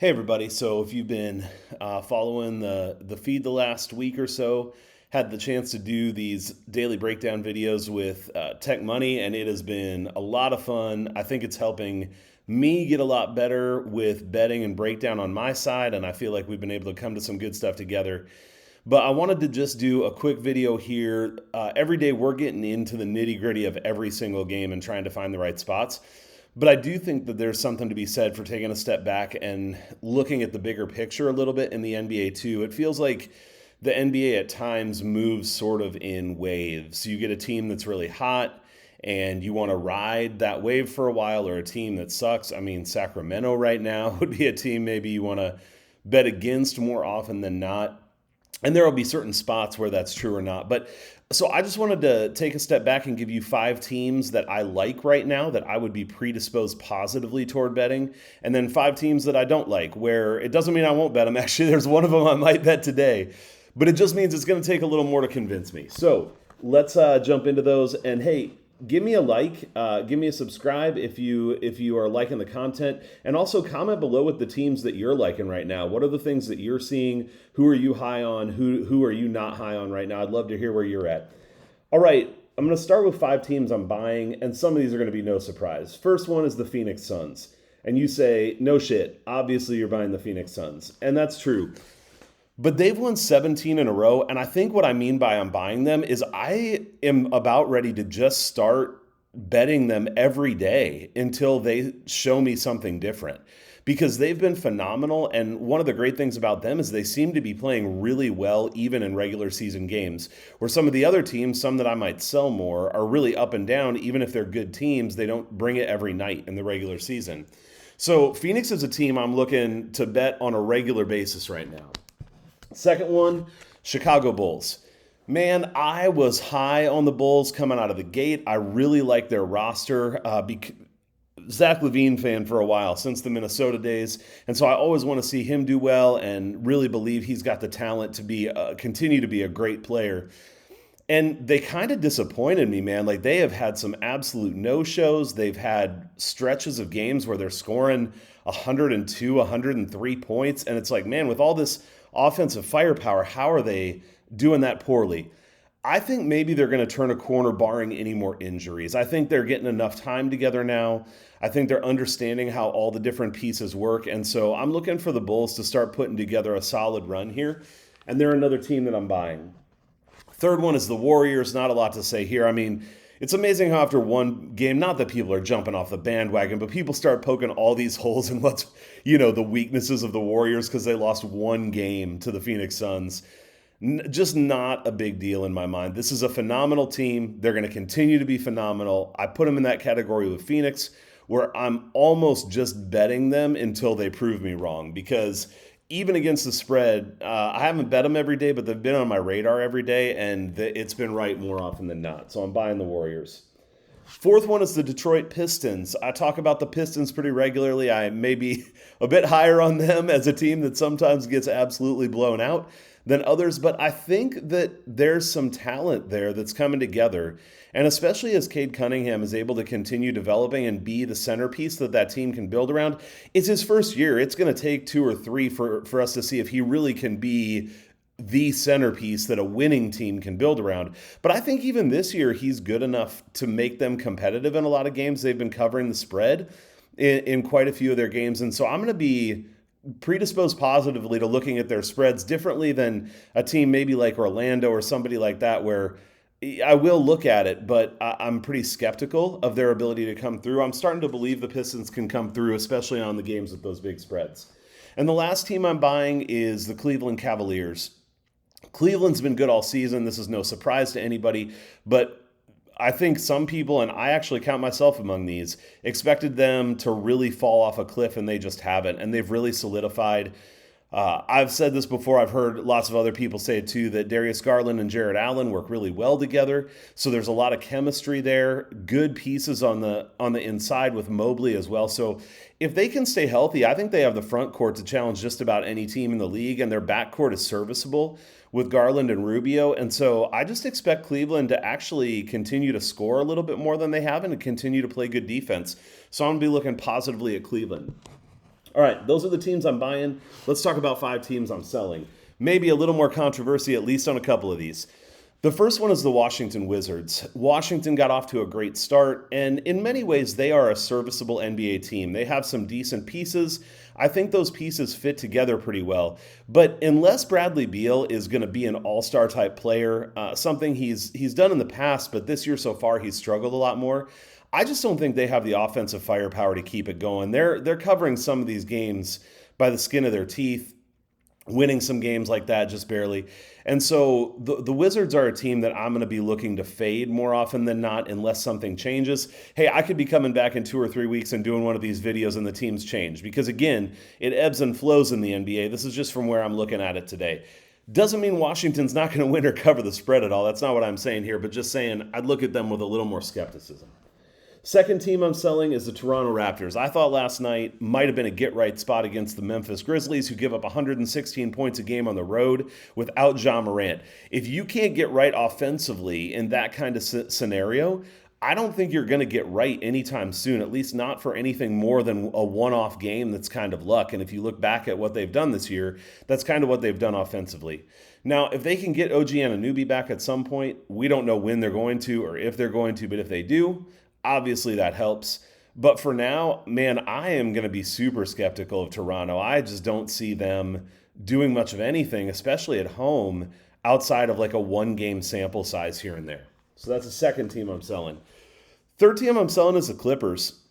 Hey everybody! So if you've been following the feed the last week or so, had the chance to do these daily breakdown videos with Tech Money, and it has been a lot of fun. I think it's helping me get a lot better with betting and breakdown on my side, and I feel like we've been able to come to some good stuff together. But I wanted to just do a quick video here. Every day we're getting into the nitty gritty of every single game and trying to find the right spots. But I do think that there's something to be said for taking a step back and looking at the bigger picture a little bit in the NBA too. It feels like the NBA at times moves sort of in waves. You get a team that's really hot and you want to ride that wave for a while, or a team that sucks. I mean, Sacramento right now would be a team maybe you want to bet against more often than not. And there will be certain spots where that's true or not. But so I just wanted to take a step back and give you 5 teams that I like right now that I would be predisposed positively toward betting. And then 5 teams that I don't like, where it doesn't mean I won't bet them. Actually, there's one of them I might bet today. But it just means it's going to take a little more to convince me. So let's jump into those. And hey, give me a like, give me a subscribe if you are liking the content, and also comment below with the teams that you're liking right now. What are the things that you're seeing? Who are you high on? Who are you not high on right now? I'd love to hear where you're at. All right, I'm going to start with 5 teams I'm buying, and some of these are going to be no surprise. First one is the Phoenix Suns. And you say, no shit, obviously you're buying the Phoenix Suns. And that's true. But they've won 17 in a row, and I think what I mean by I'm buying them is I am about ready to just start betting them every day until they show me something different, because they've been phenomenal. And one of the great things about them is they seem to be playing really well even in regular season games, where some of the other teams, some that I might sell more, are really up and down. Even if they're good teams, they don't bring it every night in the regular season. So Phoenix is a team I'm looking to bet on a regular basis right now. Second one, Chicago Bulls. Man, I was high on the Bulls coming out of the gate. I really like their roster. Zach LaVine fan for a while, since the Minnesota days. And so I always want to see him do well and really believe he's got the talent to be continue to be a great player. And they kind of disappointed me, man. Like, they have had some absolute no-shows. They've had stretches of games where they're scoring 102, 103 points. And it's like, man, with all this offensive firepower, how are they doing that poorly? I think maybe they're going to turn a corner barring any more injuries. I think they're getting enough time together now. I think they're understanding how all the different pieces work. And so I'm looking for the Bulls to start putting together a solid run here. And they're another team that I'm buying. Third one is the Warriors. Not a lot to say here. I mean, it's amazing how after one game, not that people are jumping off the bandwagon, but people start poking all these holes in what's, the weaknesses of the Warriors because they lost one game to the Phoenix Suns. Just not a big deal in my mind. This is a phenomenal team. They're going to continue to be phenomenal. I put them in that category with Phoenix, where I'm almost just betting them until they prove me wrong, because even against the spread, I haven't bet them every day, but they've been on my radar every day, and it's been right more often than not. So I'm buying the Warriors. Fourth one is the Detroit Pistons. I talk about the Pistons pretty regularly. I may be a bit higher on them as a team that sometimes gets absolutely blown out than others, but I think that there's some talent there that's coming together. And especially as Cade Cunningham is able to continue developing and be the centerpiece that team can build around. It's his first year. It's going to take 2 or 3 for us to see if he really can be the centerpiece that a winning team can build around. But I think even this year, he's good enough to make them competitive in a lot of games. They've been covering the spread in quite a few of their games. And so I'm going to be predisposed positively to looking at their spreads differently than a team maybe like Orlando or somebody like that, where I will look at it, but I'm pretty skeptical of their ability to come through. I'm starting to believe the Pistons can come through, especially on the games with those big spreads. And the last team I'm buying is the Cleveland Cavaliers. Cleveland's been good all season. This is no surprise to anybody, but I think some people, and I actually count myself among these, expected them to really fall off a cliff, and they just haven't. And they've really solidified. I've said this before. I've heard lots of other people say it too, that Darius Garland and Jared Allen work really well together. So there's a lot of chemistry there. Good pieces on the inside with Mobley as well. So if they can stay healthy, I think they have the front court to challenge just about any team in the league, and their backcourt is serviceable with Garland and Rubio. And so I just expect Cleveland to actually continue to score a little bit more than they have and to continue to play good defense. So I'm going to be looking positively at Cleveland. All right, those are the teams I'm buying. Let's talk about 5 teams I'm selling. Maybe a little more controversy, at least on a couple of these. The first one is the Washington Wizards. Washington got off to a great start, and in many ways, they are a serviceable NBA team. They have some decent pieces. I think those pieces fit together pretty well. But unless Bradley Beal is going to be an all-star type player, something he's done in the past, but this year so far he's struggled a lot more, I just don't think they have the offensive firepower to keep it going. They're covering some of these games by the skin of their teeth, winning some games like that just barely. And so the Wizards are a team that I'm going to be looking to fade more often than not unless something changes. Hey, I could be coming back in 2 or 3 weeks and doing one of these videos and the teams change because, again, it ebbs and flows in the NBA. This is just from where I'm looking at it today. Doesn't mean Washington's not going to win or cover the spread at all. That's not what I'm saying here, but just saying I'd look at them with a little more skepticism. Second team I'm selling is the Toronto Raptors. I thought last night might have been a get-right spot against the Memphis Grizzlies, who give up 116 points a game on the road without Ja Morant. If you can't get right offensively in that kind of scenario, I don't think you're going to get right anytime soon, at least not for anything more than a one-off game that's kind of luck. And if you look back at what they've done this year, that's kind of what they've done offensively. Now, if they can get OG Anunoby back at some point, we don't know when they're going to or if they're going to, but if they do, obviously that helps. But for now, man, I am going to be super skeptical of Toronto. I just don't see them doing much of anything, especially at home, outside of like a 1-game sample size here and there. So that's the second team I'm selling. Third team I'm selling is the Clippers.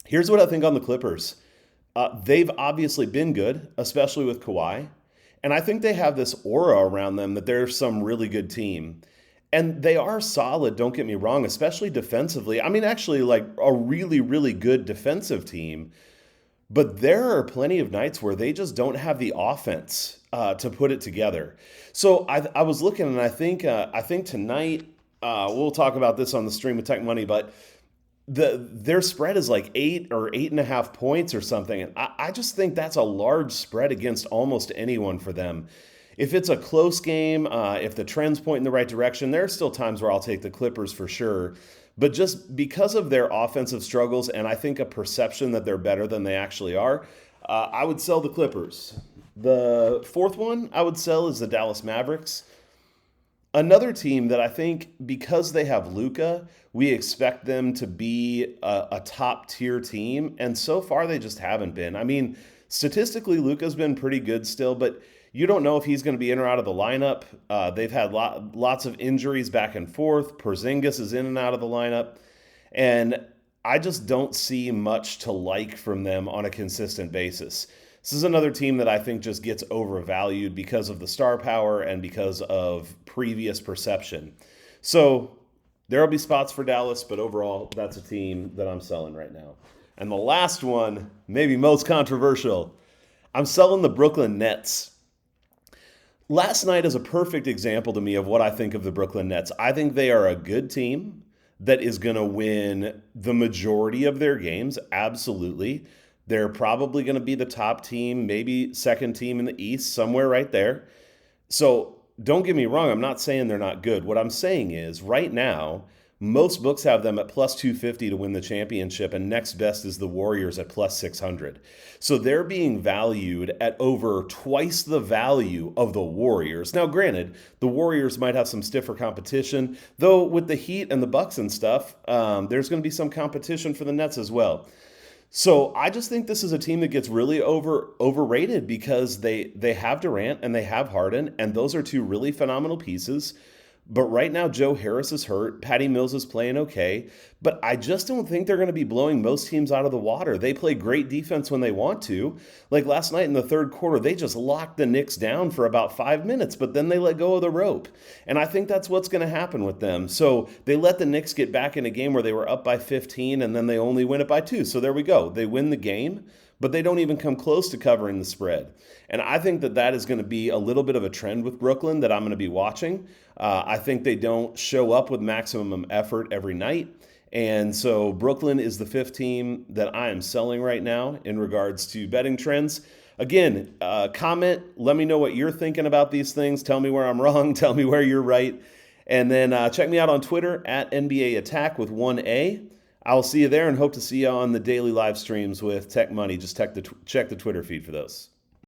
Here's what I think on the Clippers. They've obviously been good, especially with Kawhi. And I think they have this aura around them that they're some really good team. And they are solid, don't get me wrong, especially defensively. I mean, actually, like a really, really good defensive team. But there are plenty of nights where they just don't have the offense to put it together. So I was looking, and I think tonight we'll talk about this on the stream with Tech Money, but their spread is like 8 or 8.5 points or something. And I just think that's a large spread against almost anyone for them. If it's a close game, if the trends point in the right direction, there are still times where I'll take the Clippers for sure. But just because of their offensive struggles and I think a perception that they're better than they actually are, I would sell the Clippers. The fourth one I would sell is the Dallas Mavericks. Another team that I think because they have Luka, we expect them to be a top-tier team. And so far, they just haven't been. I mean, statistically, Luka's been pretty good still, but you don't know if he's going to be in or out of the lineup. They've had lots of injuries back and forth. Porzingis is in and out of the lineup. And I just don't see much to like from them on a consistent basis. This is another team that I think just gets overvalued because of the star power and because of previous perception. So there will be spots for Dallas, but overall, that's a team that I'm selling right now. And the last one, maybe most controversial, I'm selling the Brooklyn Nets. Last night is a perfect example to me of what I think of the Brooklyn Nets. I think they are a good team that is going to win the majority of their games, absolutely. They're probably going to be the top team, maybe second team in the East, somewhere right there. So don't get me wrong, I'm not saying they're not good. What I'm saying is right now, most books have them at plus 250 to win the championship, and next best is the Warriors at plus 600. So they're being valued at over twice the value of the Warriors. Now, granted, the Warriors might have some stiffer competition, though with the Heat and the Bucks and stuff, there's going to be some competition for the Nets as well. So I just think this is a team that gets really overrated because they have Durant and they have Harden, and those are two really phenomenal pieces. But right now, Joe Harris is hurt. Patty Mills is playing okay. But I just don't think they're going to be blowing most teams out of the water. They play great defense when they want to. Like last night in the third quarter, they just locked the Knicks down for about 5 minutes, but then they let go of the rope. And I think that's what's going to happen with them. So they let the Knicks get back in a game where they were up by 15, and then they only win it by 2. So there we go. They win the game, but they don't even come close to covering the spread. And I think that is going to be a little bit of a trend with Brooklyn that I'm going to be watching. I think they don't show up with maximum effort every night. And so Brooklyn is the fifth team that I am selling right now in regards to betting trends. Again, comment, let me know what you're thinking about these things. Tell me where I'm wrong. Tell me where you're right. And then check me out on Twitter at NBA Attack with 1A. I'll see you there and hope to see you on the daily live streams with Tech Money. Just check the Twitter feed for those.